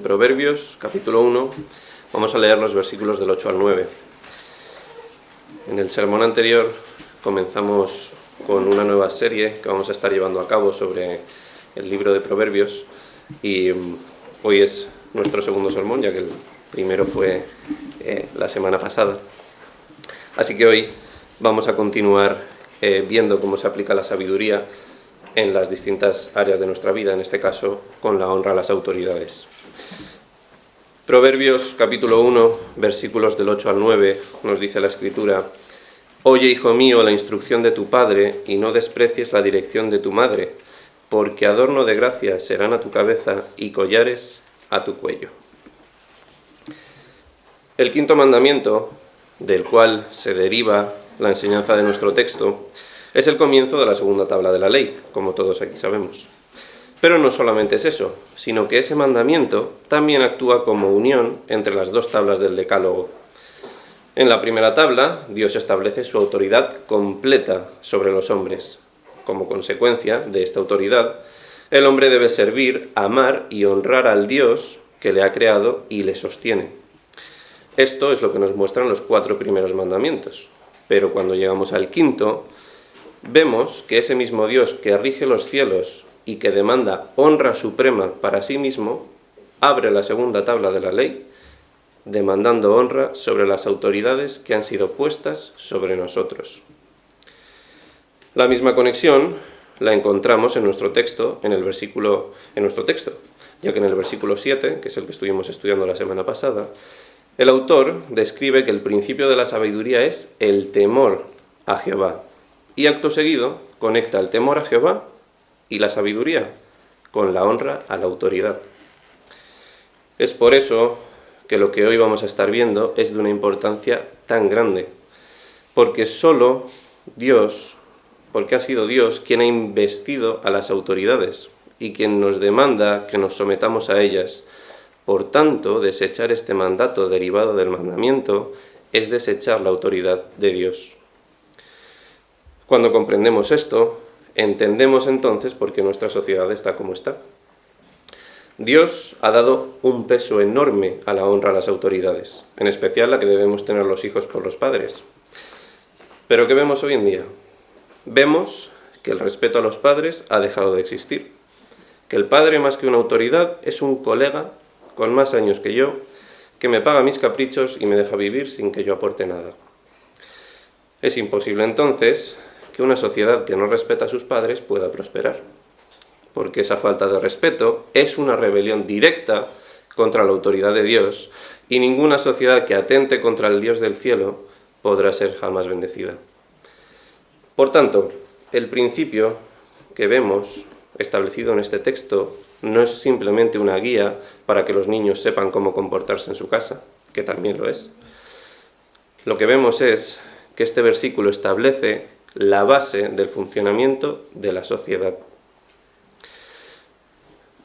Proverbios, capítulo 1, vamos a leer los versículos del 8 al 9. En el sermón anterior comenzamos con una nueva serie que vamos a estar llevando a cabo sobre el libro de Proverbios y hoy es nuestro segundo sermón, ya que el primero fue la semana pasada. Así que hoy vamos a continuar viendo cómo se aplica la sabiduría en las distintas áreas de nuestra vida, en este caso con la honra a las autoridades. Proverbios capítulo 1, versículos del 8 al 9, nos dice la Escritura: Oye, hijo mío, la instrucción de tu padre, y no desprecies la dirección de tu madre, porque adorno de gracia serán a tu cabeza y collares a tu cuello. El quinto mandamiento, del cual se deriva la enseñanza de nuestro texto, es el comienzo de la segunda tabla de la ley, como todos aquí sabemos. Pero no solamente es eso, sino que ese mandamiento también actúa como unión entre las dos tablas del Decálogo. En la primera tabla, Dios establece su autoridad completa sobre los hombres. Como consecuencia de esta autoridad, el hombre debe servir, amar y honrar al Dios que le ha creado y le sostiene. Esto es lo que nos muestran los 4 primeros mandamientos. Pero cuando llegamos al quinto, vemos que ese mismo Dios que rige los cielos y que demanda honra suprema para sí mismo, abre la segunda tabla de la ley, demandando honra sobre las autoridades que han sido puestas sobre nosotros. La misma conexión la encontramos en nuestro texto, ya que en el versículo 7, que es el que estuvimos estudiando la semana pasada, el autor describe que el principio de la sabiduría es el temor a Jehová. Y acto seguido conecta el temor a Jehová y la sabiduría con la honra a la autoridad. Es por eso que lo que hoy vamos a estar viendo es de una importancia tan grande, porque ha sido Dios quien ha investido a las autoridades y quien nos demanda que nos sometamos a ellas. Por tanto, desechar este mandato derivado del mandamiento es desechar la autoridad de Dios. Cuando comprendemos esto, entendemos entonces por qué nuestra sociedad está como está. Dios ha dado un peso enorme a la honra a las autoridades, en especial la que debemos tener los hijos por los padres. Pero ¿qué vemos hoy en día? Vemos que el respeto a los padres ha dejado de existir, que el padre, más que una autoridad, es un colega con más años que yo, que me paga mis caprichos y me deja vivir sin que yo aporte nada. Es imposible entonces que una sociedad que no respeta a sus padres pueda prosperar, porque esa falta de respeto es una rebelión directa contra la autoridad de Dios, y ninguna sociedad que atente contra el Dios del cielo podrá ser jamás bendecida. Por tanto, el principio que vemos establecido en este texto no es simplemente una guía para que los niños sepan cómo comportarse en su casa, que también lo es. Lo que vemos es que este versículo establece la base del funcionamiento de la sociedad.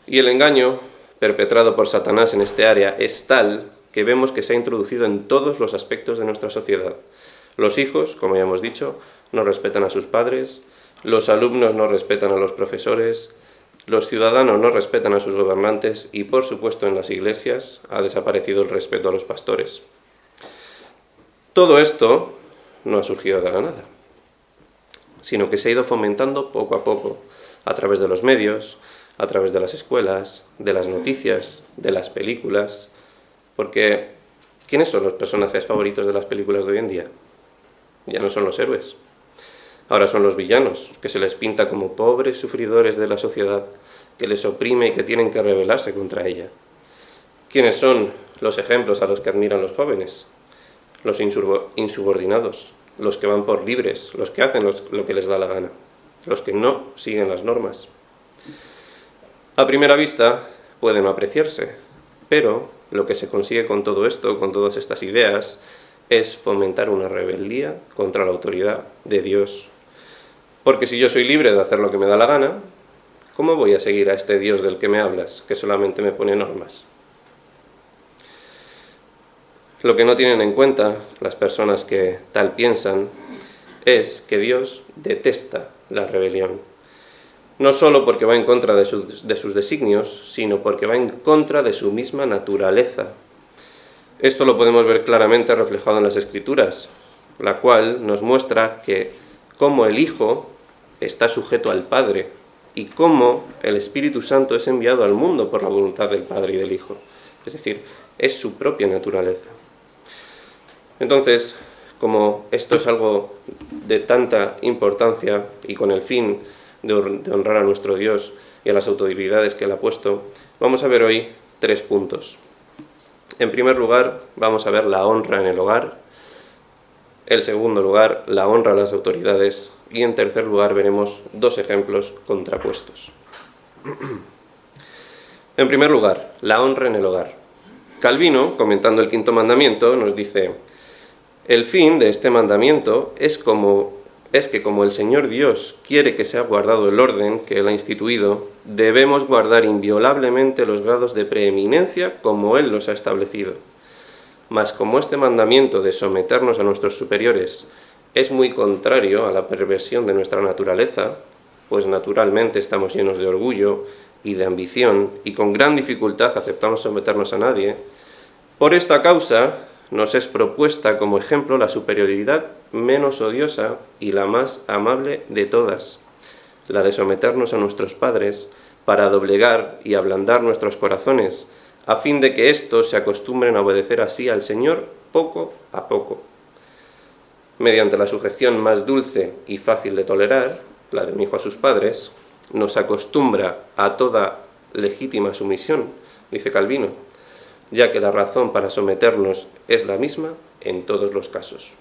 Y el engaño perpetrado por Satanás en este área es tal que vemos que se ha introducido en todos los aspectos de nuestra sociedad. Los hijos, como ya hemos dicho, no respetan a sus padres, los alumnos no respetan a los profesores, los ciudadanos no respetan a sus gobernantes y, por supuesto, en las iglesias ha desaparecido el respeto a los pastores. Todo esto no ha surgido de la nada, sino que se ha ido fomentando poco a poco, a través de los medios, a través de las escuelas, de las noticias, de las películas, porque ¿quiénes son los personajes favoritos de las películas de hoy en día? Ya no son los héroes. Ahora son los villanos, que se les pinta como pobres sufridores de la sociedad, que les oprime y que tienen que rebelarse contra ella. ¿Quiénes son los ejemplos a los que admiran los jóvenes? Los insubordinados, los que van por libres, los que hacen lo que les da la gana, los que no siguen las normas. A primera vista puede no apreciarse, pero lo que se consigue con todo esto, con todas estas ideas, es fomentar una rebeldía contra la autoridad de Dios. Porque si yo soy libre de hacer lo que me da la gana, ¿cómo voy a seguir a este Dios del que me hablas, que solamente me pone normas? Lo que no tienen en cuenta las personas que tal piensan es que Dios detesta la rebelión. no solo porque va en contra de sus designios, sino porque va en contra de su misma naturaleza. Esto lo podemos ver claramente reflejado en las Escrituras, la cual nos muestra que cómo el Hijo está sujeto al Padre y cómo el Espíritu Santo es enviado al mundo por la voluntad del Padre y del Hijo. Es decir, es su propia naturaleza. Entonces, como esto es algo de tanta importancia y con el fin de honrar a nuestro Dios y a las autoridades que Él ha puesto, vamos a ver hoy 3 puntos. En primer lugar, vamos a ver la honra en el hogar. En segundo lugar, la honra a las autoridades. Y en tercer lugar, veremos 2 ejemplos contrapuestos. En primer lugar, la honra en el hogar. Calvino, comentando el 5.º mandamiento, nos dice: el fin de este mandamiento es que como el Señor Dios quiere que sea guardado el orden que Él ha instituido, debemos guardar inviolablemente los grados de preeminencia como Él los ha establecido. Mas como este mandamiento de someternos a nuestros superiores es muy contrario a la perversión de nuestra naturaleza, pues naturalmente estamos llenos de orgullo y de ambición y con gran dificultad aceptamos someternos a nadie, por esta causa nos es propuesta como ejemplo la superioridad menos odiosa y la más amable de todas, la de someternos a nuestros padres para doblegar y ablandar nuestros corazones, a fin de que éstos se acostumbren a obedecer así al Señor poco a poco. Mediante la sujeción más dulce y fácil de tolerar, la de un hijo a sus padres, nos acostumbra a toda legítima sumisión, dice Calvino, ya que la razón para someternos es la misma en todos los casos.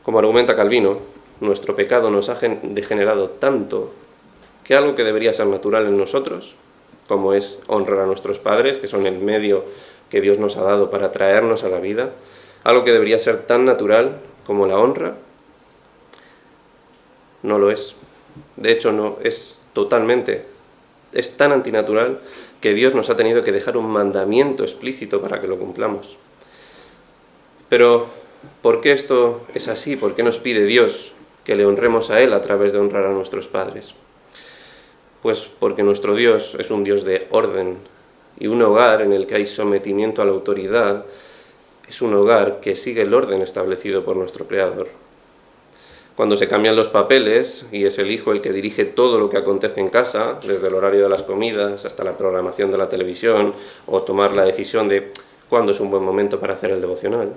Como argumenta Calvino, nuestro pecado nos ha degenerado tanto que algo que debería ser natural en nosotros, como es honrar a nuestros padres, que son el medio que Dios nos ha dado para traernos a la vida, algo que debería ser tan natural como la honra, no lo es. De hecho, no es totalmente, es tan antinatural que Dios nos ha tenido que dejar un mandamiento explícito para que lo cumplamos. Pero, ¿por qué esto es así? ¿Por qué nos pide Dios que le honremos a Él a través de honrar a nuestros padres? Pues porque nuestro Dios es un Dios de orden, y un hogar en el que hay sometimiento a la autoridad es un hogar que sigue el orden establecido por nuestro Creador. Cuando se cambian los papeles y es el hijo el que dirige todo lo que acontece en casa, desde el horario de las comidas hasta la programación de la televisión o tomar la decisión de cuándo es un buen momento para hacer el devocional.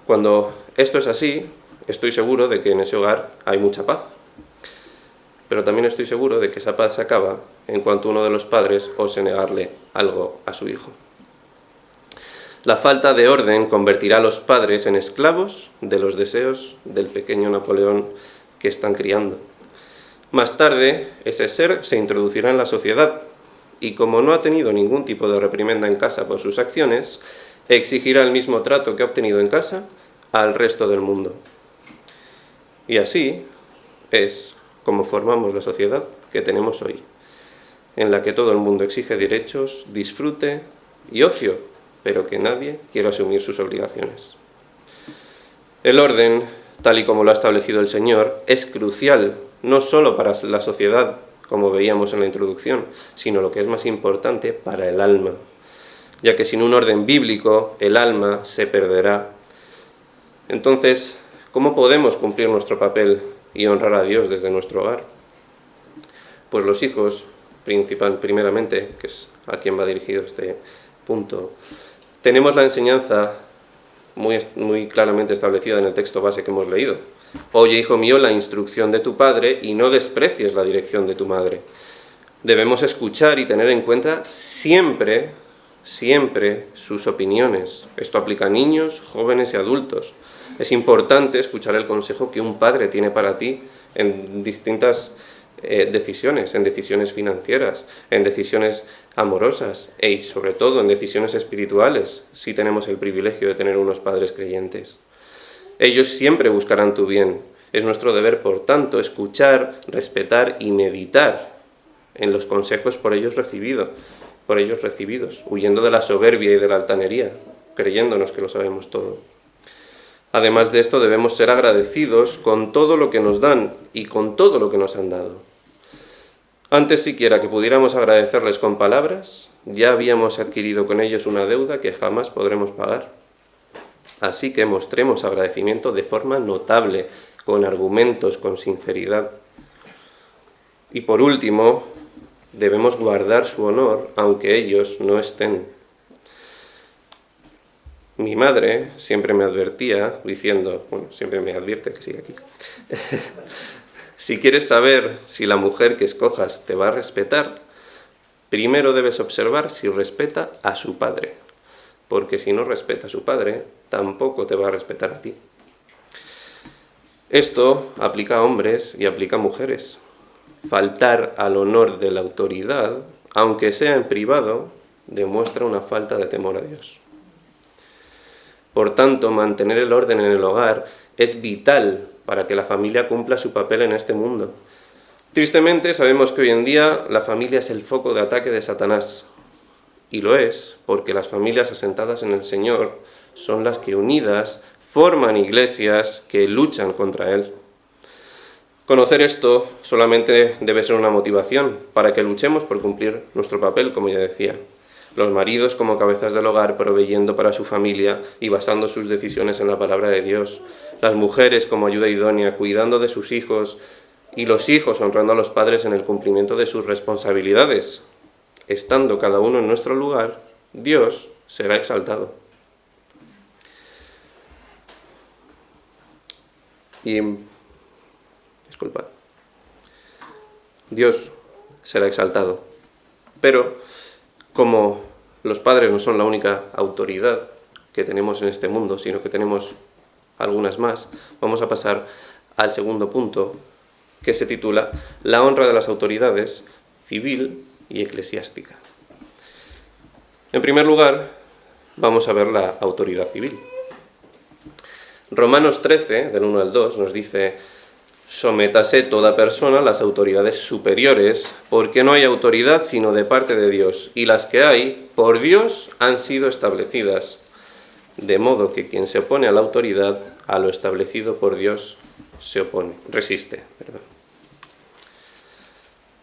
Cuando esto es así, estoy seguro de que en ese hogar hay mucha paz. Pero también estoy seguro de que esa paz se acaba en cuanto uno de los padres ose negarle algo a su hijo. La falta de orden convertirá a los padres en esclavos de los deseos del pequeño Napoleón que están criando. Más tarde, ese ser se introducirá en la sociedad y, como no ha tenido ningún tipo de reprimenda en casa por sus acciones, exigirá el mismo trato que ha obtenido en casa al resto del mundo. Y así es como formamos la sociedad que tenemos hoy, en la que todo el mundo exige derechos, disfrute y ocio, pero que nadie quiere asumir sus obligaciones. El orden, tal y como lo ha establecido el Señor, es crucial, no solo para la sociedad, como veíamos en la introducción, sino lo que es más importante, para el alma, ya que sin un orden bíblico, el alma se perderá. Entonces, ¿cómo podemos cumplir nuestro papel y honrar a Dios desde nuestro hogar? Pues los hijos, primeramente, que es a quien va dirigido este punto, tenemos la enseñanza muy claramente establecida en el texto base que hemos leído. Oye, hijo mío, la instrucción de tu padre y no desprecies la dirección de tu madre. Debemos escuchar y tener en cuenta siempre sus opiniones. Esto aplica a niños, jóvenes y adultos. Es importante escuchar el consejo que un padre tiene para ti en distintas decisiones, en decisiones financieras, en decisiones amorosas y sobre todo en decisiones espirituales, si tenemos el privilegio de tener unos padres creyentes. Ellos siempre buscarán tu bien. Es nuestro deber, por tanto, escuchar, respetar y meditar en los consejos por ellos recibidos, huyendo de la soberbia y de la altanería, creyéndonos que lo sabemos todo. Además de esto, debemos ser agradecidos con todo lo que nos dan y con todo lo que nos han dado. Antes siquiera que pudiéramos agradecerles con palabras, ya habíamos adquirido con ellos una deuda que jamás podremos pagar. Así que mostremos agradecimiento de forma notable, con argumentos, con sinceridad. Y por último, debemos guardar su honor, aunque ellos no estén. Mi madre siempre me advertía, diciendo, siempre me advierte que sigue aquí. Si quieres saber si la mujer que escojas te va a respetar, primero debes observar si respeta a su padre, porque si no respeta a su padre, tampoco te va a respetar a ti. Esto aplica a hombres y aplica a mujeres. Faltar al honor de la autoridad, aunque sea en privado, demuestra una falta de temor a Dios. Por tanto, mantener el orden en el hogar es vital para que la familia cumpla su papel en este mundo. Tristemente, sabemos que hoy en día la familia es el foco de ataque de Satanás. Y lo es porque las familias asentadas en el Señor son las que unidas forman iglesias que luchan contra Él. Conocer esto solamente debe ser una motivación para que luchemos por cumplir nuestro papel, como ya decía. Los maridos como cabezas del hogar proveyendo para su familia y basando sus decisiones en la palabra de Dios. Las mujeres como ayuda idónea, cuidando de sus hijos, y los hijos honrando a los padres en el cumplimiento de sus responsabilidades. Estando cada uno en nuestro lugar, Dios será exaltado. Dios será exaltado. Pero, como los padres no son la única autoridad que tenemos en este mundo, sino que tenemos algunas más, vamos a pasar al segundo punto, que se titula La honra de las autoridades civil y eclesiástica. En primer lugar, vamos a ver la autoridad civil. Romanos 13, del 1 al 2, nos dice: sométase toda persona a las autoridades superiores, porque no hay autoridad sino de parte de Dios, y las que hay, por Dios, han sido establecidas. De modo que quien se opone a la autoridad, a lo establecido por Dios, resiste.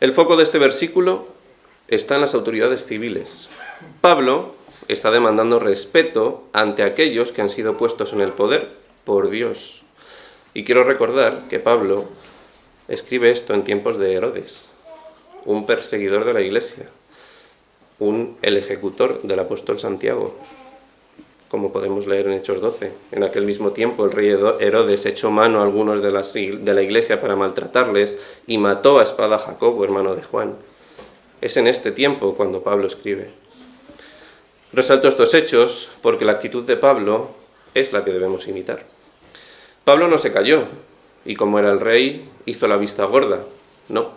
El foco de este versículo está en las autoridades civiles. Pablo está demandando respeto ante aquellos que han sido puestos en el poder por Dios. Y quiero recordar que Pablo escribe esto en tiempos de Herodes, un perseguidor de la iglesia, el ejecutor del apóstol Santiago, como podemos leer en Hechos 12. En aquel mismo tiempo el rey Herodes echó mano a algunos de la iglesia para maltratarles y mató a espada a Jacobo, hermano de Juan. Es en este tiempo cuando Pablo escribe. Resalto estos hechos porque la actitud de Pablo es la que debemos imitar. Pablo no se calló y, como era el rey, hizo la vista gorda. No.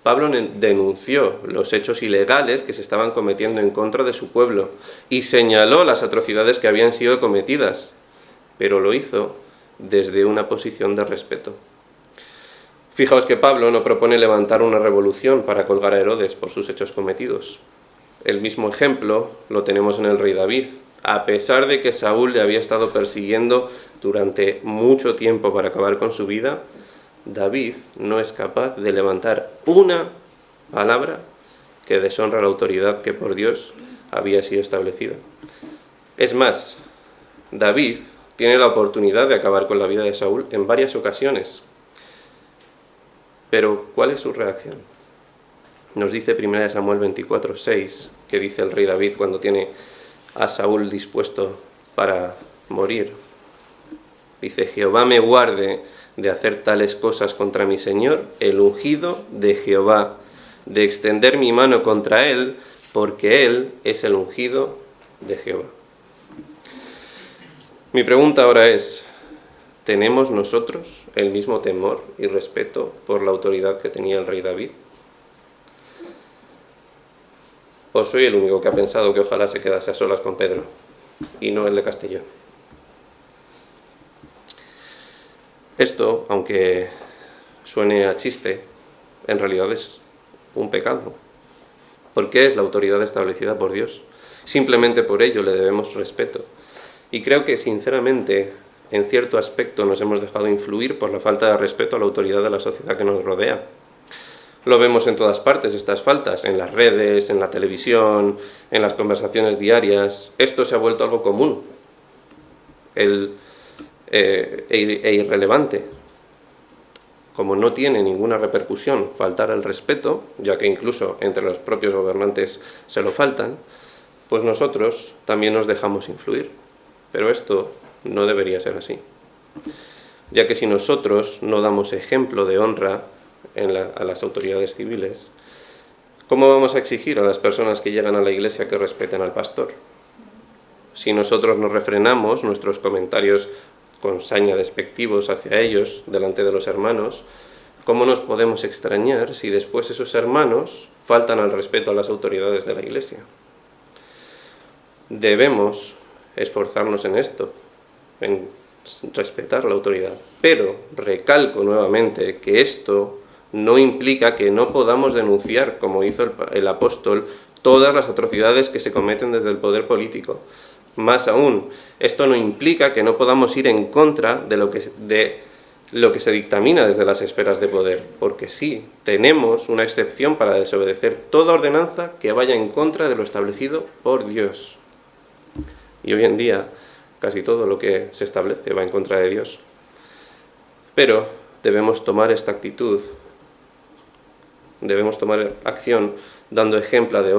Pablo denunció los hechos ilegales que se estaban cometiendo en contra de su pueblo y señaló las atrocidades que habían sido cometidas, pero lo hizo desde una posición de respeto. Fijaos que Pablo no propone levantar una revolución para colgar a Herodes por sus hechos cometidos. El mismo ejemplo lo tenemos en el rey David. A pesar de que Saúl le había estado persiguiendo durante mucho tiempo para acabar con su vida, David no es capaz de levantar una palabra que deshonra la autoridad que por Dios había sido establecida. Es más, David tiene la oportunidad de acabar con la vida de Saúl en varias ocasiones. Pero, ¿cuál es su reacción? Nos dice 1 Samuel 24:6, que dice el rey David cuando tiene a Saúl dispuesto para morir. Dice: Jehová me guarde de hacer tales cosas contra mi Señor, el ungido de Jehová, de extender mi mano contra él, porque él es el ungido de Jehová. Mi pregunta ahora es: ¿tenemos nosotros el mismo temor y respeto por la autoridad que tenía el rey David? ¿O soy el único que ha pensado que ojalá se quedase a solas con Pedro y no el de Castellón? Esto, aunque suene a chiste, en realidad es un pecado. Porque es la autoridad establecida por Dios. Simplemente por ello le debemos respeto. Y creo que, sinceramente, en cierto aspecto nos hemos dejado influir por la falta de respeto a la autoridad de la sociedad que nos rodea. Lo vemos en todas partes, estas faltas, en las redes, en la televisión, en las conversaciones diarias. Esto se ha vuelto algo común e irrelevante. Como no tiene ninguna repercusión faltar al respeto, ya que incluso entre los propios gobernantes se lo faltan, pues nosotros también nos dejamos influir. Pero esto no debería ser así, ya que si nosotros no damos ejemplo de honra a las autoridades civiles, ¿cómo vamos a exigir a las personas que llegan a la iglesia que respeten al pastor? Si nosotros no refrenamos nuestros comentarios con saña despectivos hacia ellos delante de los hermanos, ¿cómo nos podemos extrañar si después esos hermanos faltan al respeto a las autoridades de la iglesia? Debemos esforzarnos en esto, en respetar la autoridad, pero recalco nuevamente que esto no implica que no podamos denunciar, como hizo el apóstol, todas las atrocidades que se cometen desde el poder político. Más aún, esto no implica que no podamos ir en contra de lo que se dictamina desde las esferas de poder, porque sí, tenemos una excepción para desobedecer toda ordenanza que vaya en contra de lo establecido por Dios. Y hoy en día, casi todo lo que se establece va en contra de Dios. Pero debemos tomar esta actitud, debemos tomar acción dando ejemplo de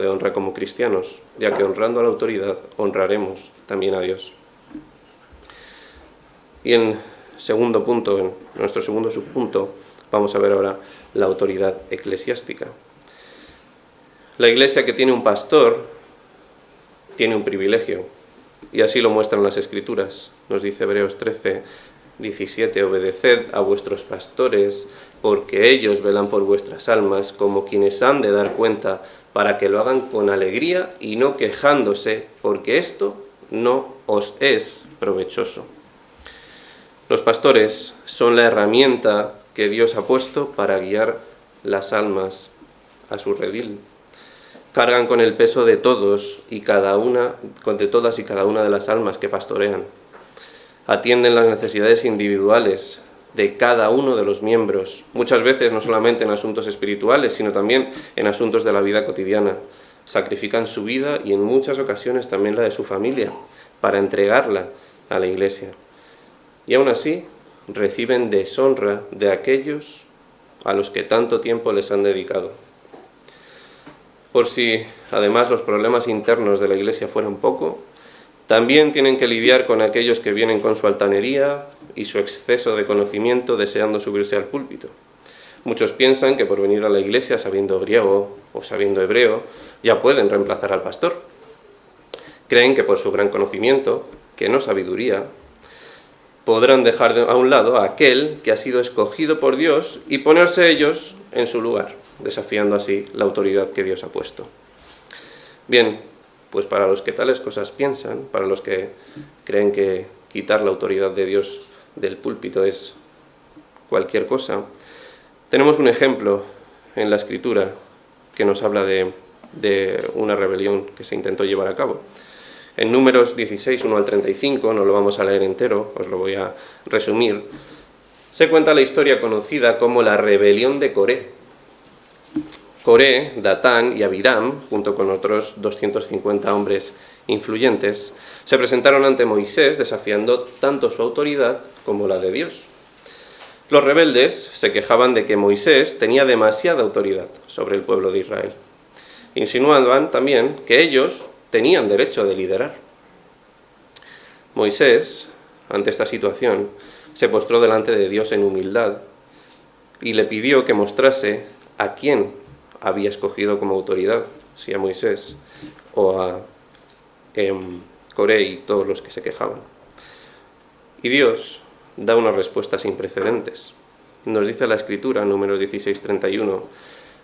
honra como cristianos, ya que honrando a la autoridad honraremos también a Dios. Y en segundo punto, en nuestro segundo subpunto, vamos a ver ahora la autoridad eclesiástica. La iglesia que tiene un pastor tiene un privilegio, y así lo muestran las Escrituras. Nos dice Hebreos 13, 17, obedeced a vuestros pastores, porque ellos velan por vuestras almas, como quienes han de dar cuenta, para que lo hagan con alegría y no quejándose, porque esto no os es provechoso. Los pastores son la herramienta que Dios ha puesto para guiar las almas a su redil. Cargan con el peso de todas y cada una de las almas que pastorean. Atienden las necesidades individuales de cada uno de los miembros, muchas veces no solamente en asuntos espirituales, sino también en asuntos de la vida cotidiana. Sacrifican su vida y en muchas ocasiones también la de su familia para entregarla a la iglesia. Y aún así reciben deshonra de aquellos a los que tanto tiempo les han dedicado. Por si además los problemas internos de la iglesia fueran poco, también tienen que lidiar con aquellos que vienen con su altanería y su exceso de conocimiento deseando subirse al púlpito. Muchos piensan que por venir a la iglesia sabiendo griego o sabiendo hebreo ya pueden reemplazar al pastor. Creen que por su gran conocimiento, que no sabiduría, podrán dejar a un lado a aquel que ha sido escogido por Dios y ponerse ellos en su lugar, desafiando así la autoridad que Dios ha puesto. Bien, pues para los que tales cosas piensan, para los que creen que quitar la autoridad de Dios del púlpito es cualquier cosa, tenemos un ejemplo en la Escritura que nos habla de una rebelión que se intentó llevar a cabo. En Números 16, 1 al 35, no lo vamos a leer entero, os lo voy a resumir, se cuenta la historia conocida como la rebelión de Coré. Coré, Datán y Abiram, junto con otros 250 hombres influyentes, se presentaron ante Moisés desafiando tanto su autoridad como la de Dios. Los rebeldes se quejaban de que Moisés tenía demasiada autoridad sobre el pueblo de Israel. Insinuaban también que ellos tenían derecho de liderar. Moisés, ante esta situación, se postró delante de Dios en humildad y le pidió que mostrase a quién había escogido como autoridad, si a Moisés o a Coré y todos los que se quejaban. Y Dios da una respuesta sin precedentes. Nos dice la Escritura, Números 16, 31,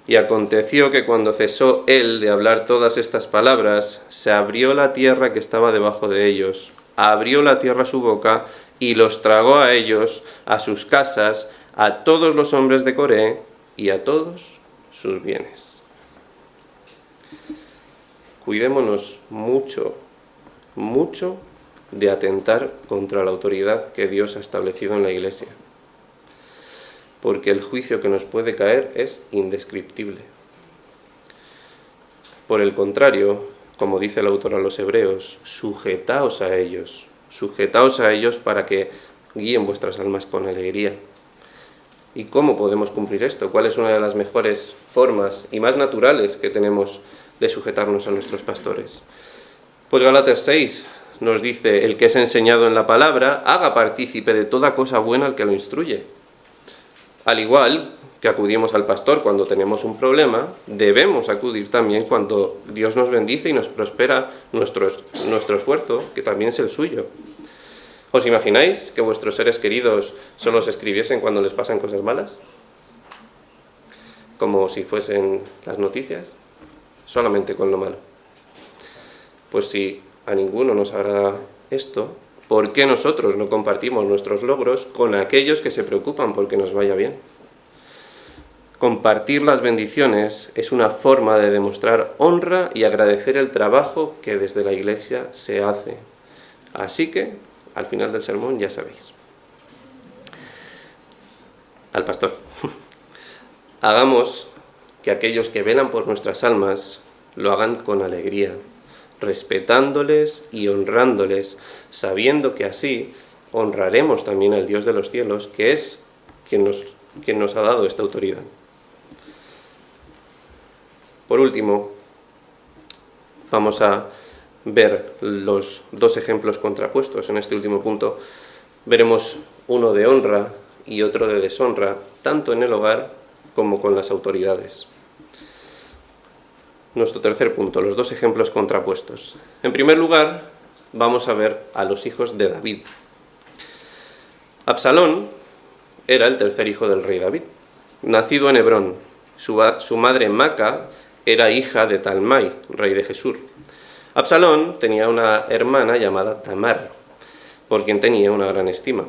y aconteció que cuando cesó él de hablar todas estas palabras, se abrió la tierra que estaba debajo de ellos, abrió la tierra su boca y los tragó a ellos, a sus casas, a todos los hombres de Coré y a todos sus bienes. Cuidémonos mucho, mucho de atentar contra la autoridad que Dios ha establecido en la Iglesia. Porque el juicio que nos puede caer es indescriptible. Por el contrario, como dice el autor a los Hebreos, sujetaos a ellos para que guíen vuestras almas con alegría. ¿Y cómo podemos cumplir esto? ¿Cuál es una de las mejores formas y más naturales que tenemos de sujetarnos a nuestros pastores? Pues Gálatas 6 nos dice: el que es enseñado en la palabra, haga partícipe de toda cosa buena al que lo instruye. Al igual que acudimos al pastor cuando tenemos un problema, debemos acudir también cuando Dios nos bendice y nos prospera nuestro esfuerzo, que también es el suyo. ¿Os imagináis que vuestros seres queridos solo os escribiesen cuando les pasan cosas malas? Como si fuesen las noticias, solamente con lo malo. Pues si a ninguno nos agrada esto, ¿por qué nosotros no compartimos nuestros logros con aquellos que se preocupan porque nos vaya bien? Compartir las bendiciones es una forma de demostrar honra y agradecer el trabajo que desde la Iglesia se hace. Así que, al final del sermón, ya sabéis. Al pastor. Hagamos que aquellos que velan por nuestras almas lo hagan con alegría, respetándoles y honrándoles, sabiendo que así honraremos también al Dios de los cielos, que es quien nos ha dado esta autoridad. Por último, vamos a ver los dos ejemplos contrapuestos. En este último punto veremos uno de honra y otro de deshonra, tanto en el hogar como con las autoridades. Nuestro tercer punto, los dos ejemplos contrapuestos. En primer lugar, vamos a ver a los hijos de David. Absalón era el tercer hijo del rey David, nacido en Hebrón. Su madre Maca era hija de Talmai, rey de Gesur. Absalón tenía una hermana llamada Tamar, por quien tenía una gran estima.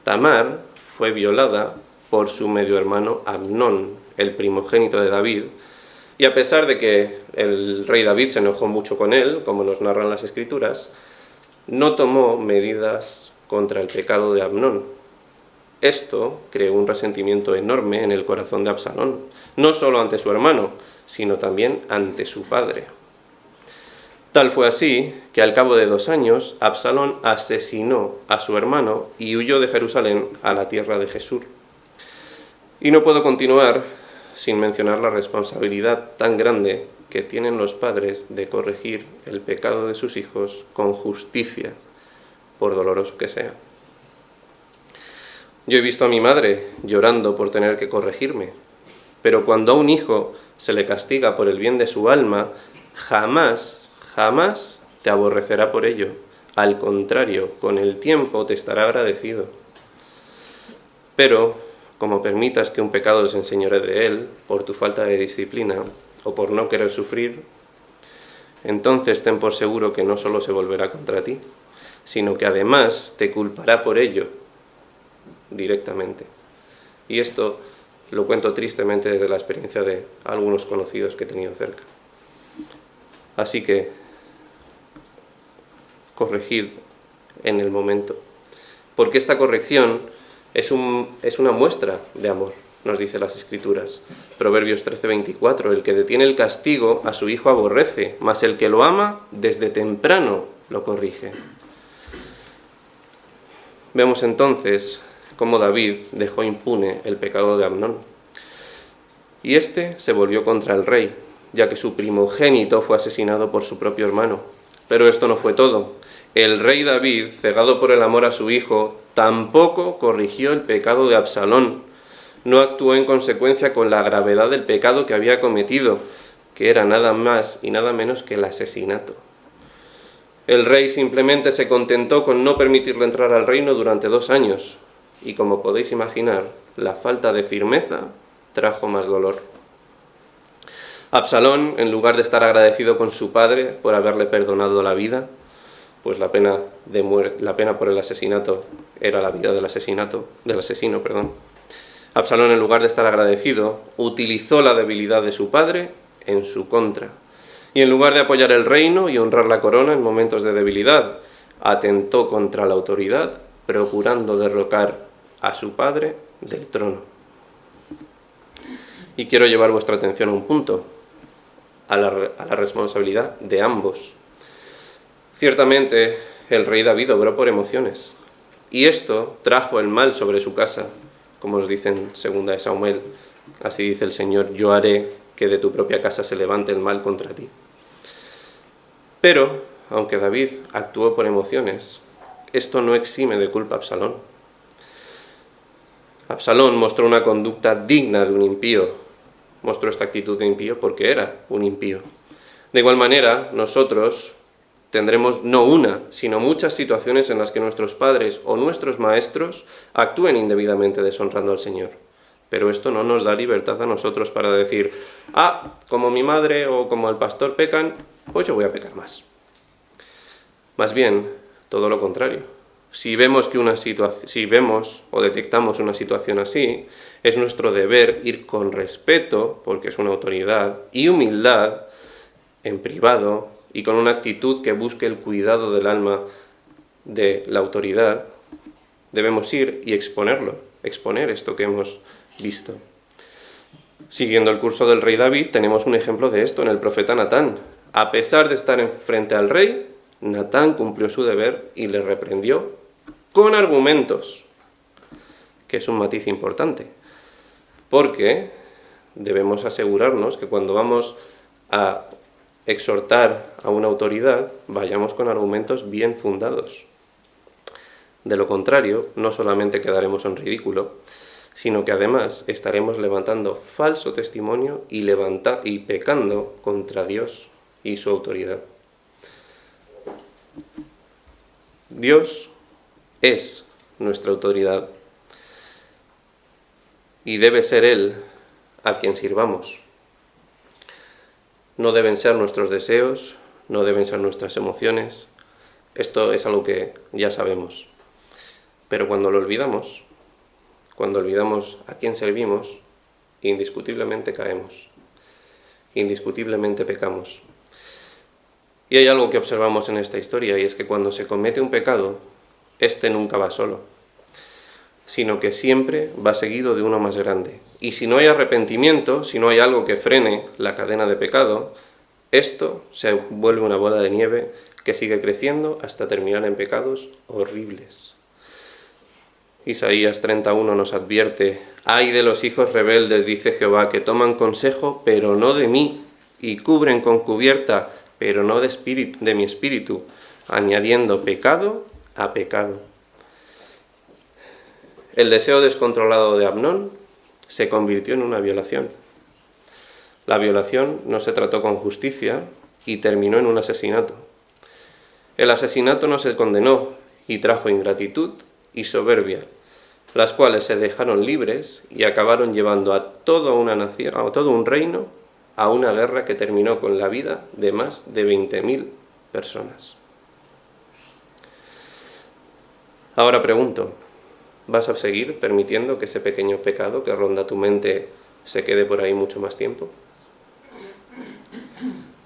Tamar fue violada por su medio hermano Amnón, el primogénito de David, y a pesar de que el rey David se enojó mucho con él, como nos narran las Escrituras, no tomó medidas contra el pecado de Amnón. Esto creó un resentimiento enorme en el corazón de Absalón, no solo ante su hermano, sino también ante su padre. Tal fue así que al cabo de 2 años, Absalón asesinó a su hermano y huyó de Jerusalén a la tierra de Gesur. Y no puedo continuar sin mencionar la responsabilidad tan grande que tienen los padres de corregir el pecado de sus hijos con justicia, por doloroso que sea. Yo he visto a mi madre llorando por tener que corregirme, pero cuando a un hijo se le castiga por el bien de su alma, jamás te aborrecerá por ello. Al contrario, con el tiempo te estará agradecido. Pero, como permitas que un pecado se enseñoree de él, por tu falta de disciplina o por no querer sufrir, entonces ten por seguro que no solo se volverá contra ti, sino que además te culpará por ello directamente. Y esto lo cuento tristemente desde la experiencia de algunos conocidos que he tenido cerca. Así que corregid en el momento, porque esta corrección es una muestra de amor, nos dice las Escrituras. Proverbios 13:24, el que detiene el castigo a su hijo aborrece, mas el que lo ama desde temprano lo corrige. Vemos entonces cómo David dejó impune el pecado de Amnón. Y este se volvió contra el rey, ya que su primogénito fue asesinado por su propio hermano. Pero esto no fue todo. El rey David, cegado por el amor a su hijo, tampoco corrigió el pecado de Absalón. No actuó en consecuencia con la gravedad del pecado que había cometido, que era nada más y nada menos que el asesinato. El rey simplemente se contentó con no permitirle entrar al reino durante 2 años, y como podéis imaginar, la falta de firmeza trajo más dolor. Absalón, en lugar de estar agradecido con su padre por haberle perdonado la vida, pues la pena por el asesinato era la vida del asesino. Absalón, en lugar de estar agradecido, utilizó la debilidad de su padre en su contra. Y en lugar de apoyar el reino y honrar la corona en momentos de debilidad, atentó contra la autoridad, procurando derrocar a su padre del trono. Y quiero llevar vuestra atención a un punto, a la responsabilidad de ambos. Ciertamente, el rey David obró por emociones, y esto trajo el mal sobre su casa, como os dice en 2 de Samuel. Así dice el Señor: yo haré que de tu propia casa se levante el mal contra ti. Pero, aunque David actuó por emociones, esto no exime de culpa a Absalón. Absalón mostró una conducta digna de un impío. Mostró esta actitud de impío porque era un impío. De igual manera, nosotros tendremos no una, sino muchas situaciones en las que nuestros padres o nuestros maestros actúen indebidamente deshonrando al Señor. Pero esto no nos da libertad a nosotros para decir: como mi madre o como el pastor pecan, pues yo voy a pecar más. Más bien, todo lo contrario. Si vemos o detectamos una situación así, es nuestro deber ir con respeto, porque es una autoridad, y humildad, en privado, y con una actitud que busque el cuidado del alma de la autoridad. Debemos ir y exponer esto que hemos visto. Siguiendo el curso del rey David, tenemos un ejemplo de esto en el profeta Natán. A pesar de estar frente al rey, Natán cumplió su deber y le reprendió con argumentos, que es un matiz importante, porque debemos asegurarnos que cuando vamos a exhortar a una autoridad, vayamos con argumentos bien fundados. De lo contrario, no solamente quedaremos en ridículo, sino que además estaremos levantando falso testimonio y pecando contra Dios y su autoridad. Dios es nuestra autoridad y debe ser Él a quien sirvamos. No deben ser nuestros deseos, no deben ser nuestras emociones. Esto es algo que ya sabemos. Pero cuando lo olvidamos, cuando olvidamos a quién servimos, indiscutiblemente caemos, indiscutiblemente pecamos. Y hay algo que observamos en esta historia, y es que cuando se comete un pecado, este nunca va solo, sino que siempre va seguido de uno más grande. Y si no hay arrepentimiento, si no hay algo que frene la cadena de pecado, esto se vuelve una bola de nieve que sigue creciendo hasta terminar en pecados horribles. Isaías 31 nos advierte: «Ay de los hijos rebeldes, dice Jehová, que toman consejo, pero no de mí, y cubren con cubierta, pero no de mi espíritu, añadiendo pecado a pecado». El deseo descontrolado de Amnón se convirtió en una violación. La violación no se trató con justicia y terminó en un asesinato. El asesinato no se condenó y trajo ingratitud y soberbia, las cuales se dejaron libres y acabaron llevando a toda una nación, a todo un reino, a una guerra que terminó con la vida de más de 20.000 personas. Ahora pregunto, ¿vas a seguir permitiendo que ese pequeño pecado que ronda tu mente se quede por ahí mucho más tiempo?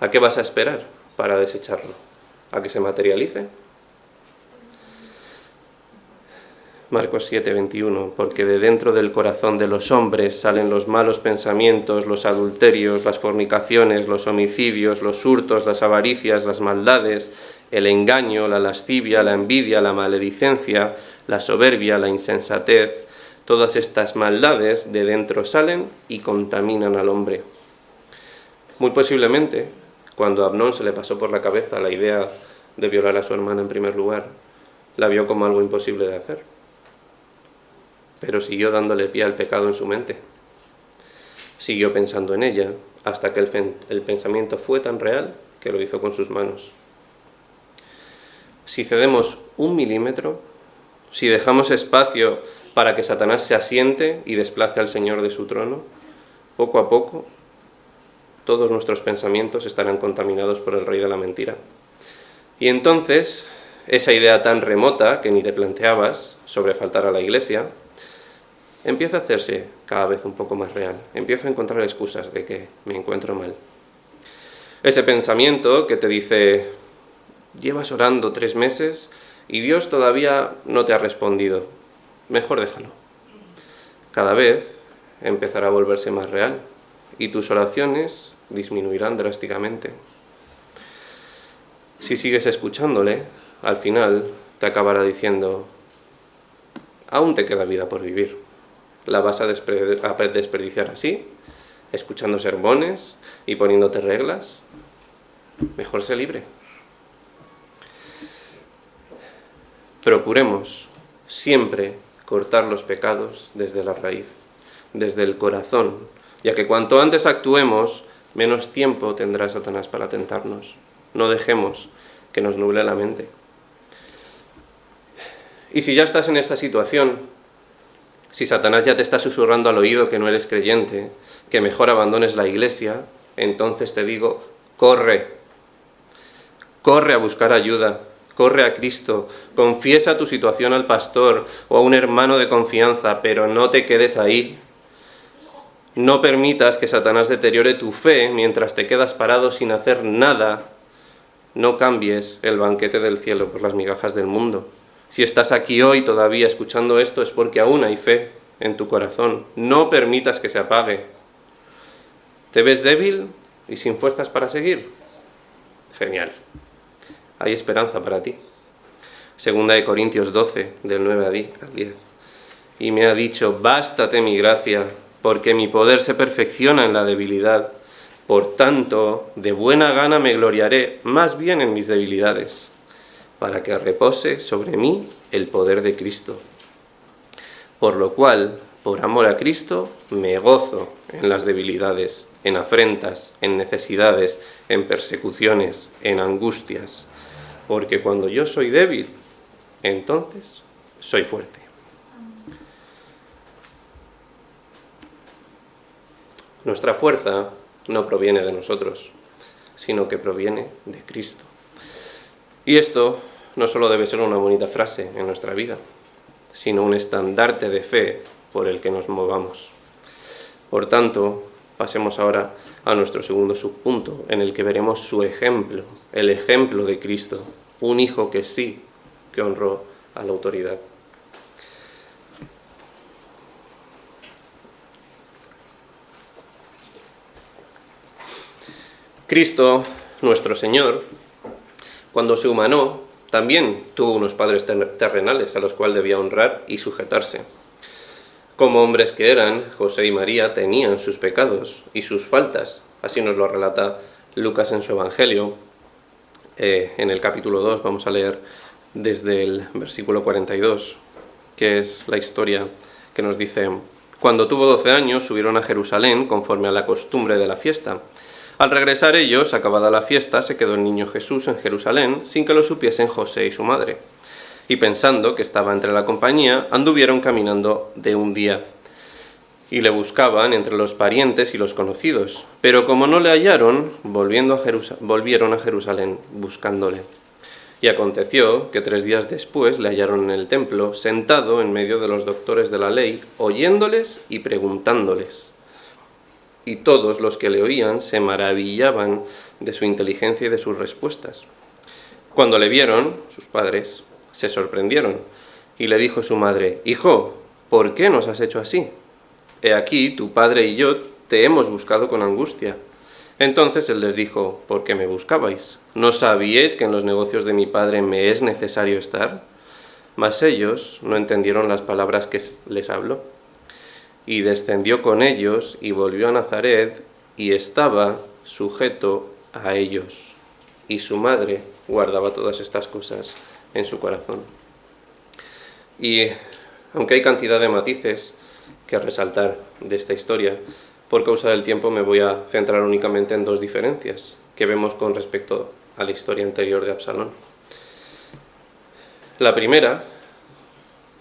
¿A qué vas a esperar para desecharlo? ¿A que se materialice? Marcos 7:21, porque de dentro del corazón de los hombres salen los malos pensamientos, los adulterios, las fornicaciones, los homicidios, los hurtos, las avaricias, las maldades, el engaño, la lascivia, la envidia, la maledicencia, la soberbia, la insensatez. Todas estas maldades de dentro salen y contaminan al hombre. Muy posiblemente, cuando a Amnón se le pasó por la cabeza la idea de violar a su hermana en primer lugar, la vio como algo imposible de hacer. Pero siguió dándole pie al pecado en su mente. Siguió pensando en ella hasta que el pensamiento fue tan real que lo hizo con sus manos. Si cedemos 1 milímetro, si dejamos espacio para que Satanás se asiente y desplace al Señor de su trono, poco a poco todos nuestros pensamientos estarán contaminados por el rey de la mentira. Y entonces, esa idea tan remota que ni te planteabas sobre faltar a la iglesia, empieza a hacerse cada vez un poco más real. Empiezo a encontrar excusas de que me encuentro mal. Ese pensamiento que te dice: llevas orando 3 meses, y Dios todavía no te ha respondido. Mejor déjalo. Cada vez empezará a volverse más real y tus oraciones disminuirán drásticamente. Si sigues escuchándole, al final te acabará diciendo: aún te queda vida por vivir. ¿La vas a desperdiciar así, escuchando sermones y poniéndote reglas? Mejor sé libre. Procuremos siempre cortar los pecados desde la raíz, desde el corazón, ya que cuanto antes actuemos, menos tiempo tendrá Satanás para tentarnos. No dejemos que nos nuble la mente. Y si ya estás en esta situación, si Satanás ya te está susurrando al oído que no eres creyente, que mejor abandones la iglesia, entonces te digo: corre. Corre a buscar ayuda, corre a Cristo, confiesa tu situación al pastor o a un hermano de confianza, pero no te quedes ahí. No permitas que Satanás deteriore tu fe mientras te quedas parado sin hacer nada. No cambies el banquete del cielo por las migajas del mundo. Si estás aquí hoy todavía escuchando esto es porque aún hay fe en tu corazón. No permitas que se apague. ¿Te ves débil y sin fuerzas para seguir? Genial. Hay esperanza para ti. 2 Corintios 12, del 9 al 10. Y me ha dicho: bástate mi gracia, porque mi poder se perfecciona en la debilidad. Por tanto, de buena gana me gloriaré más bien en mis debilidades, para que repose sobre mí el poder de Cristo. Por lo cual, por amor a Cristo, me gozo en las debilidades, en afrentas, en necesidades, en persecuciones, en angustias, porque cuando yo soy débil, entonces soy fuerte. Nuestra fuerza no proviene de nosotros, sino que proviene de Cristo. Y esto no solo debe ser una bonita frase en nuestra vida, sino un estandarte de fe por el que nos movamos. Por tanto, pasemos ahora a nuestro segundo subpunto, en el que veremos su ejemplo, el ejemplo de Cristo, un hijo que sí, que honró a la autoridad. Cristo, nuestro Señor, cuando se humanó, también tuvo unos padres terrenales a los cuales debía honrar y sujetarse. Como hombres que eran, José y María tenían sus pecados y sus faltas. Así nos lo relata Lucas en su Evangelio. En el capítulo 2 vamos a leer desde el versículo 42, que es la historia que nos dice: cuando tuvo 12 años subieron a Jerusalén conforme a la costumbre de la fiesta. Al regresar ellos, acabada la fiesta, se quedó el niño Jesús en Jerusalén sin que lo supiesen José y su madre. Y pensando que estaba entre la compañía, anduvieron caminando de un día. Y le buscaban entre los parientes y los conocidos. Pero como no le hallaron, volvieron a Jerusalén buscándole. Y aconteció que 3 días después le hallaron en el templo, sentado en medio de los doctores de la ley, oyéndoles y preguntándoles. Y todos los que le oían se maravillaban de su inteligencia y de sus respuestas. Cuando le vieron, sus padres se sorprendieron, y le dijo su madre: «Hijo, ¿por qué nos has hecho así? He aquí, tu padre y yo te hemos buscado con angustia». Entonces él les dijo: «¿Por qué me buscabais? ¿No sabíais que en los negocios de mi padre me es necesario estar?». Mas ellos no entendieron las palabras que les habló. Y descendió con ellos y volvió a Nazaret y estaba sujeto a ellos. Y su madre guardaba todas estas cosas en su corazón. Y aunque hay cantidad de matices que resaltar de esta historia, por causa del tiempo me voy a centrar únicamente en 2 diferencias que vemos con respecto a la historia anterior de Absalón. La primera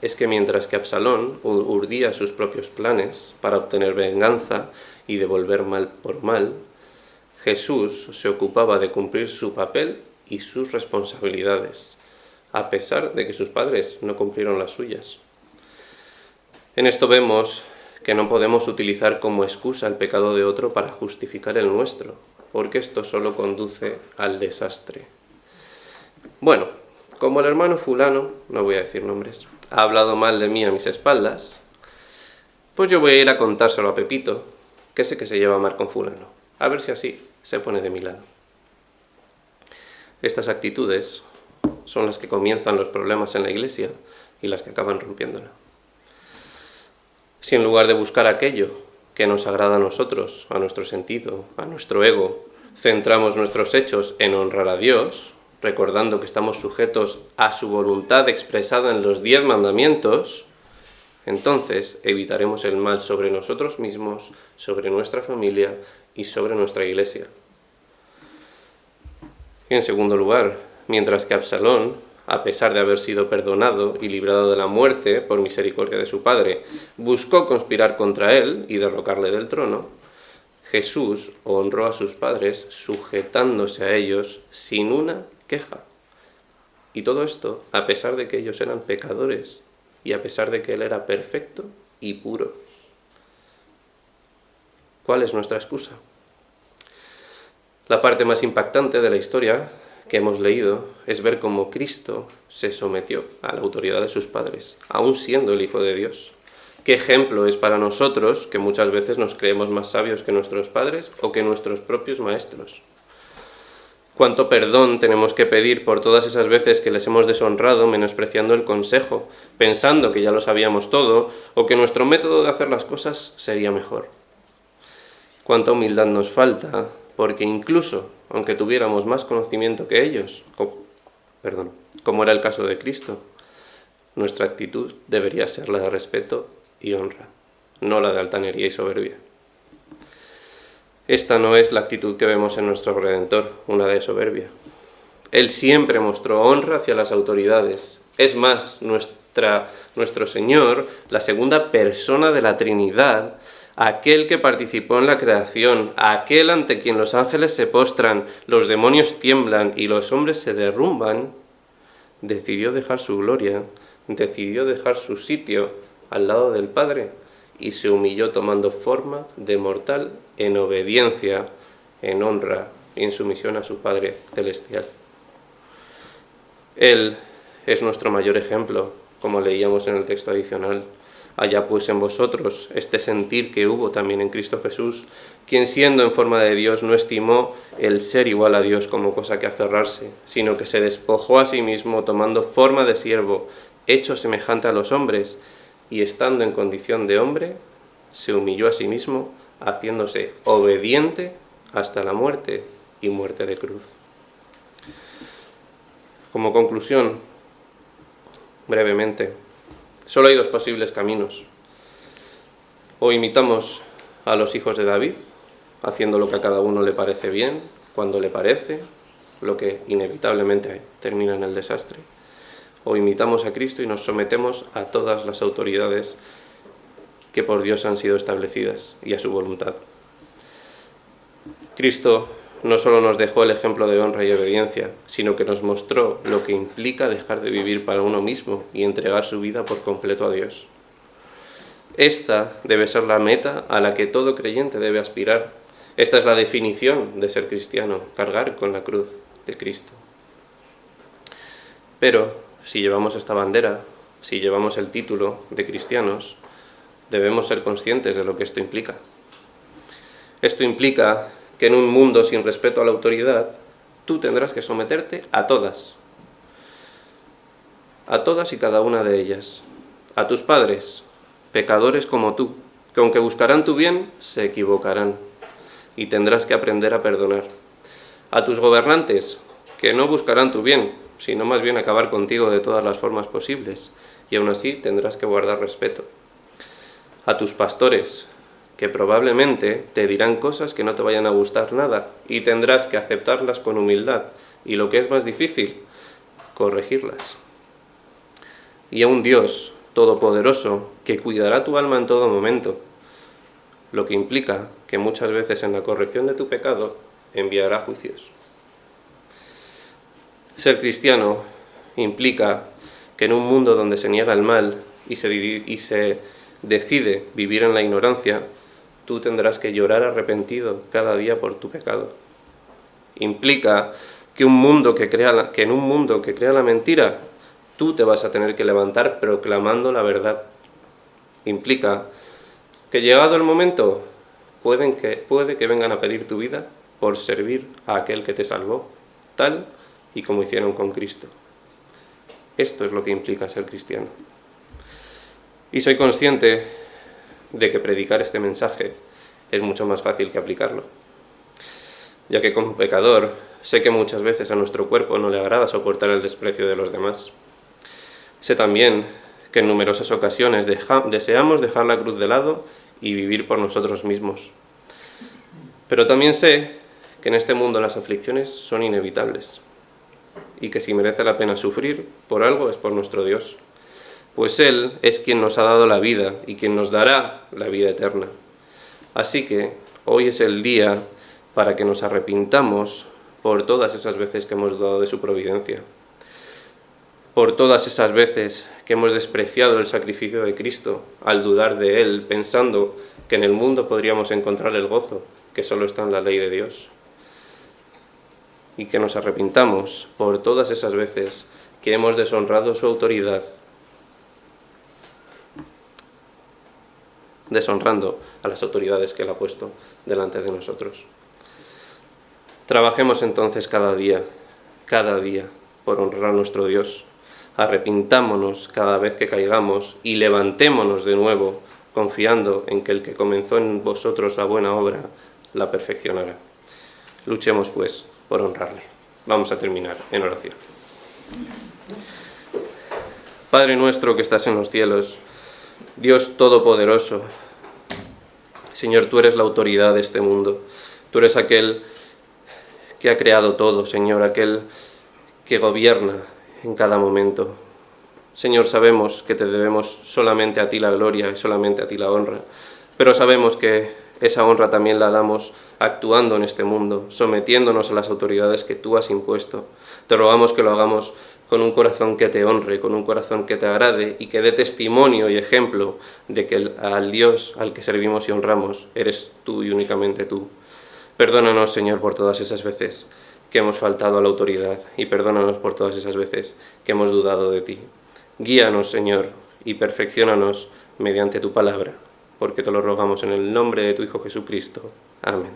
es que mientras que Absalón urdía sus propios planes para obtener venganza y devolver mal por mal, Jesús se ocupaba de cumplir su papel y sus responsabilidades, a pesar de que sus padres no cumplieron las suyas. En esto vemos que no podemos utilizar como excusa el pecado de otro para justificar el nuestro, porque esto solo conduce al desastre. Bueno, como el hermano fulano, no voy a decir nombres, ha hablado mal de mí a mis espaldas, pues yo voy a ir a contárselo a Pepito, que sé que se lleva mal con fulano, a ver si así se pone de mi lado. Estas actitudes son las que comienzan los problemas en la Iglesia y las que acaban rompiéndola. Si en lugar de buscar aquello que nos agrada a nosotros, a nuestro sentido, a nuestro ego, centramos nuestros hechos en honrar a Dios, recordando que estamos sujetos a su voluntad expresada en los 10 mandamientos, entonces evitaremos el mal sobre nosotros mismos, sobre nuestra familia y sobre nuestra Iglesia. Y en segundo lugar, mientras que Absalón, a pesar de haber sido perdonado y librado de la muerte por misericordia de su padre, buscó conspirar contra él y derrocarle del trono, Jesús honró a sus padres sujetándose a ellos sin una queja. Y todo esto a pesar de que ellos eran pecadores y a pesar de que él era perfecto y puro. ¿Cuál es nuestra excusa? La parte más impactante de la historia que hemos leído es ver cómo Cristo se sometió a la autoridad de sus padres, aun siendo el Hijo de Dios. ¿Qué ejemplo es para nosotros, que muchas veces nos creemos más sabios que nuestros padres o que nuestros propios maestros? ¿Cuánto perdón tenemos que pedir por todas esas veces que les hemos deshonrado menospreciando el consejo, pensando que ya lo sabíamos todo o que nuestro método de hacer las cosas sería mejor? ¿Cuánta humildad nos falta? Porque incluso, aunque tuviéramos más conocimiento que ellos, como era el caso de Cristo, nuestra actitud debería ser la de respeto y honra, no la de altanería y soberbia. Esta no es la actitud que vemos en nuestro Redentor, una de soberbia. Él siempre mostró honra hacia las autoridades. Es más, nuestro Señor, la segunda persona de la Trinidad, aquel que participó en la creación, aquel ante quien los ángeles se postran, los demonios tiemblan y los hombres se derrumban, decidió dejar su gloria, decidió dejar su sitio al lado del Padre y se humilló tomando forma de mortal en obediencia, en honra y en sumisión a su Padre celestial. Él es nuestro mayor ejemplo, como leíamos en el texto adicional. Haya pues en vosotros este sentir que hubo también en Cristo Jesús, quien siendo en forma de Dios no estimó el ser igual a Dios como cosa que aferrarse, sino que se despojó a sí mismo tomando forma de siervo, hecho semejante a los hombres, y estando en condición de hombre, se humilló a sí mismo, haciéndose obediente hasta la muerte y muerte de cruz. Como conclusión, brevemente, solo hay dos posibles caminos. O imitamos a los hijos de David, haciendo lo que a cada uno le parece bien, cuando le parece, lo que inevitablemente termina en el desastre. O imitamos a Cristo y nos sometemos a todas las autoridades que por Dios han sido establecidas y a su voluntad. Cristo no solo nos dejó el ejemplo de honra y obediencia, sino que nos mostró lo que implica dejar de vivir para uno mismo y entregar su vida por completo a Dios. Esta debe ser la meta a la que todo creyente debe aspirar. Esta es la definición de ser cristiano, cargar con la cruz de Cristo. Pero si llevamos esta bandera, si llevamos el título de cristianos, debemos ser conscientes de lo que esto implica. Esto implica que en un mundo sin respeto a la autoridad, tú tendrás que someterte a todas y cada una de ellas, a tus padres, pecadores como tú, que aunque buscarán tu bien, se equivocarán, y tendrás que aprender a perdonar, a tus gobernantes, que no buscarán tu bien, sino más bien acabar contigo de todas las formas posibles, y aún así tendrás que guardar respeto, a tus pastores, que probablemente te dirán cosas que no te vayan a gustar nada y tendrás que aceptarlas con humildad y, lo que es más difícil, corregirlas. Y a un Dios todopoderoso que cuidará tu alma en todo momento, lo que implica que muchas veces en la corrección de tu pecado enviará juicios. Ser cristiano implica que en un mundo donde se niega el mal y se decide vivir en la ignorancia, tú tendrás que llorar arrepentido cada día por tu pecado. Implica que en un mundo que crea la mentira, tú te vas a tener que levantar proclamando la verdad. Implica que llegado el momento, puede que vengan a pedir tu vida por servir a aquel que te salvó, tal y como hicieron con Cristo. Esto es lo que implica ser cristiano. Y soy consciente de que predicar este mensaje es mucho más fácil que aplicarlo, ya que como pecador sé que muchas veces a nuestro cuerpo no le agrada soportar el desprecio de los demás. Sé también que en numerosas ocasiones deseamos dejar la cruz de lado y vivir por nosotros mismos. Pero también sé que en este mundo las aflicciones son inevitables y que si merece la pena sufrir por algo es por nuestro Dios, pues Él es quien nos ha dado la vida y quien nos dará la vida eterna. Así que hoy es el día para que nos arrepintamos por todas esas veces que hemos dudado de su providencia, por todas esas veces que hemos despreciado el sacrificio de Cristo al dudar de Él, pensando que en el mundo podríamos encontrar el gozo que solo está en la ley de Dios. Y que nos arrepintamos por todas esas veces que hemos deshonrado su autoridad, deshonrando a las autoridades que Él ha puesto delante de nosotros. Trabajemos entonces cada día, por honrar a nuestro Dios. Arrepintámonos cada vez que caigamos y levantémonos de nuevo, confiando en que el que comenzó en vosotros la buena obra la perfeccionará. Luchemos, pues, por honrarle. Vamos a terminar en oración. Padre nuestro que estás en los cielos, Dios Todopoderoso, Señor, tú eres la autoridad de este mundo. Tú eres aquel que ha creado todo, Señor, aquel que gobierna en cada momento. Señor, sabemos que te debemos solamente a ti la gloria y solamente a ti la honra, pero sabemos que esa honra también la damos actuando en este mundo, sometiéndonos a las autoridades que tú has impuesto. Te rogamos que lo hagamos con un corazón que te honre, con un corazón que te agrade y que dé testimonio y ejemplo de que al Dios al que servimos y honramos eres tú y únicamente tú. Perdónanos, Señor, por todas esas veces que hemos faltado a la autoridad y perdónanos por todas esas veces que hemos dudado de ti. Guíanos, Señor, y perfecciónanos mediante tu palabra, porque te lo rogamos en el nombre de tu Hijo Jesucristo. Amén.